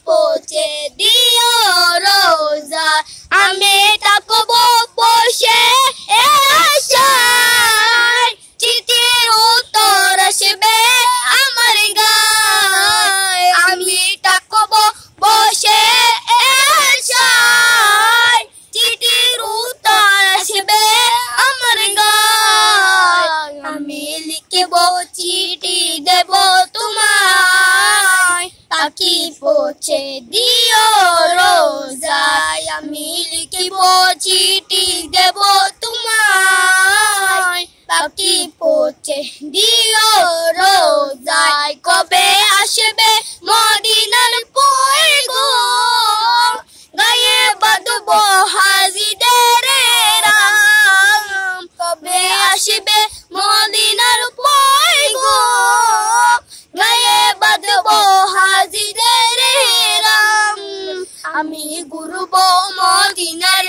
পৌঁছে দিও রোজা আমি থাকবো বসে আশায় চিঠির উত্তর আসবে আমার গায় আমি থাকবো বসে আশায় চিঠির উত্তর আসবে আমার গায় আমি লিখব চিঠি দেব তোমায় তাকি পৌঁছে দিও রোজায় আমি লিখব চিঠি দেব তোমায় তাকি পৌঁছে দিও রোজায় কবে আসবে মদিনার পয়গম গায়ে বাঁধবো হাজিদের রাম কবে আসবে মদিনার পয়গম গায়ে বাঁধবো হাজিদের রাম আমি ঘুরব মদিনার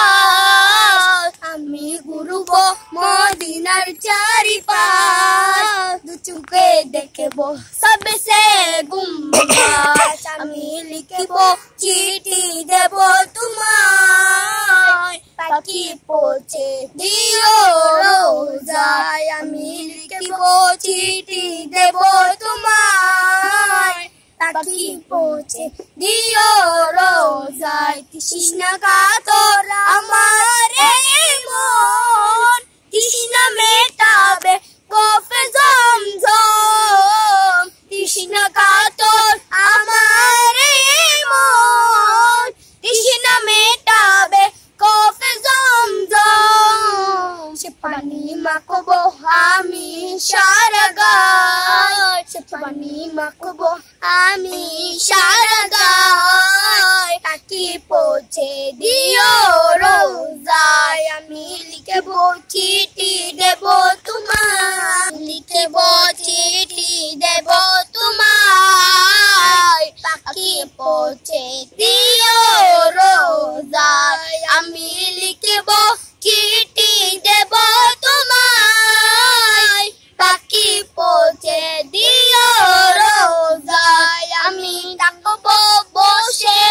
চারিপাশ আমি ঘুরব মদিনার চারিপাশ দু চোখে দেখব সবসে গুম্বাজ আমি লিখব চিঠি দেব তোমায় তাকি পৌঁছে দিও রোজায় আমি লিখব চিঠি দেব তোমায় তাকি পৌঁছে দিও রোজায় তৃষ্ণা কাতর আমার মন তৃষ্ণা মেটাবে কফে জমজম তৃষ্ণা কাতর আমার মন তৃষ্ণা মেটাবে কফে জমজম সে পানি মাখবো আমি সারা গায় সে পানি মাখবো আমি সারা গায় তাকি পৌঁছে দিও রোজায় আমি লিখব চিঠি দেব তোমায় লিখব চিঠি দেব তোমায় তাকি পৌঁছে দিও রোজায় আমি লিখব চিঠি দেব তোমায় তাকি পৌঁছে দিও রোজায় আমি থাকবো বসে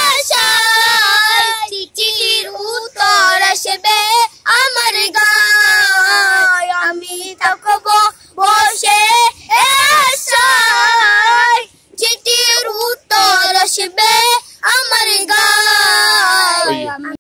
আশায় চিঠির উত্তর আসবে আমার গায় আমি থাকবো বসে আশায় চিঠির উত্তর আসবে